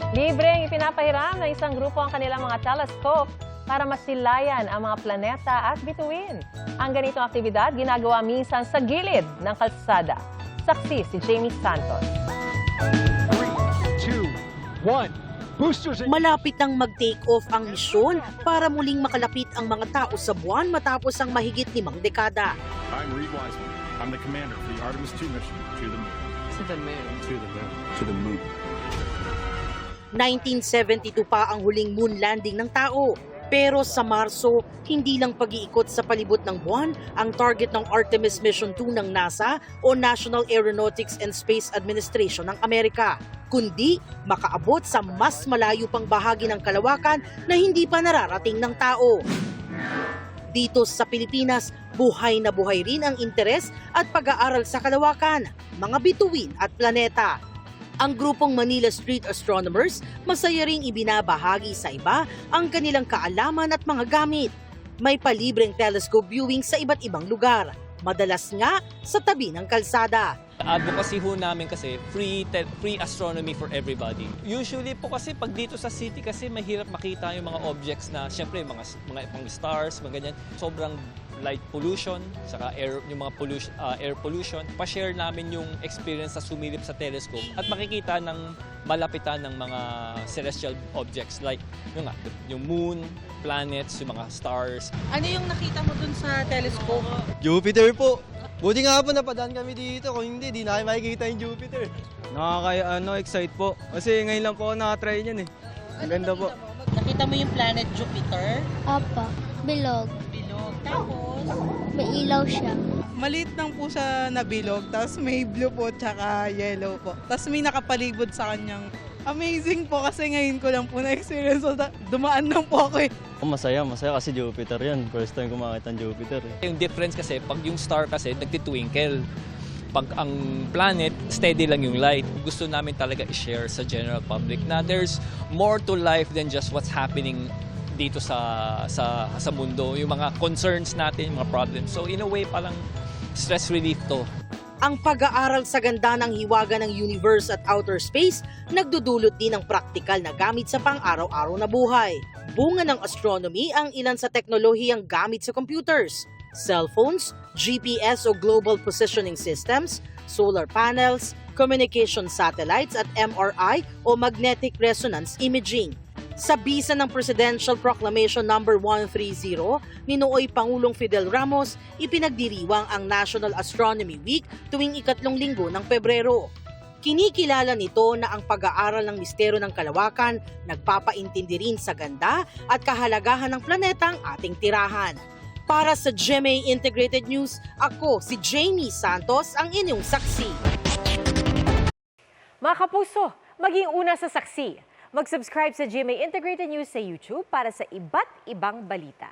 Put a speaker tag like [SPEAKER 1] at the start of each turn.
[SPEAKER 1] Libreng ipinapahiram ng isang grupo ang kanilang mga telescope para masilayan ang mga planeta at bituin. Ang ganitong aktibidad ginagawa minsan sa gilid ng kalsada. Saksi si Jamie Santos.
[SPEAKER 2] 3, 2, 1. Boosters in...
[SPEAKER 3] Malapit nang mag-take off ang misyon para muling makalapit ang mga tao sa buwan matapos ang mahigit 5 dekada.
[SPEAKER 4] I'm Reed Wiseman. I'm the commander for the Artemis 2 mission to the moon.
[SPEAKER 5] To the moon.
[SPEAKER 4] To the moon. To the moon.
[SPEAKER 3] 1972 pa ang huling moon landing ng tao. Pero sa Marso, hindi lang pag-iikot sa palibot ng buwan ang target ng Artemis Mission 2 ng NASA o National Aeronautics and Space Administration ng Amerika, kundi makaabot sa mas malayo pang bahagi ng kalawakan na hindi pa nararating ng tao. Dito sa Pilipinas, buhay na buhay rin ang interes at pag-aaral sa kalawakan, mga bituin at planeta. Ang grupong Manila Street Astronomers masaya ring ibinabahagi sa iba ang kanilang kaalaman at mga gamit. May palibreng telescope viewing sa iba't ibang lugar, madalas nga sa tabi ng kalsada.
[SPEAKER 5] Advocacy ho namin kasi free astronomy for everybody. Usually po kasi pag dito sa city kasi mahirap makita yung mga objects na syempre mga pang stars, mga ganyan. Sobrang light pollution, saka yung mga air pollution. Pa-share namin yung experience sa sumilip sa telescope at makikita ng malapitan ng mga celestial objects like yung moon, planets, yung mga stars.
[SPEAKER 3] Ano yung nakita mo dun sa telescope?
[SPEAKER 6] Jupiter po. Buti nga po napadaan kami dito. Kung hindi, di na kayo makikita yung Jupiter. Excite po. Kasi ngayon lang po ako nakatry niyan eh. Ang ganda po.
[SPEAKER 3] Nakita mo yung planet Jupiter?
[SPEAKER 7] Apa, bilog.
[SPEAKER 3] Bilog. Tapos?
[SPEAKER 7] May ilaw siya.
[SPEAKER 8] Maliit lang po siya na bilog, tapos may blue po tsaka yellow po. Tapos may nakapalibot sa kanyang. Amazing po kasi ngayon ko lang po na-experience. So, dumaan lang po ako eh.
[SPEAKER 6] Masaya kasi Jupiter yan. First time ko makita ng Jupiter eh.
[SPEAKER 5] Yung difference kasi, pag yung star kasi nagtitwinkle. Pag ang planet, steady lang yung light. Gusto namin talaga i-share sa general public na there's more to life than just what's happening dito sa mundo. Yung mga concerns natin, mga problems. So in a way, parang stress relief to.
[SPEAKER 3] Ang pag-aaral sa ganda ng hiwaga ng universe at outer space nagdudulot din ng praktikal na gamit sa pang-araw-araw na buhay. Bunga ng astronomy ang ilan sa teknolohiyang gamit sa computers, cellphones, GPS o global positioning systems, solar panels, communication satellites at MRI o magnetic resonance imaging. Sa bisa ng Presidential Proclamation No. 130 ni nooy Pangulong Fidel Ramos, ipinagdiriwang ang National Astronomy Week tuwing ikatlong linggo ng Pebrero. Kinikilala nito na ang pag-aaral ng misteryo ng kalawakan nagpapaintindi rin sa ganda at kahalagahan ng planetang ating tirahan. Para sa GMA Integrated News, ako si Jamie Santos, ang inyong saksi.
[SPEAKER 1] Mga kapuso, maging una sa saksi. Mag-subscribe sa GMA Integrated News sa YouTube para sa iba't ibang balita.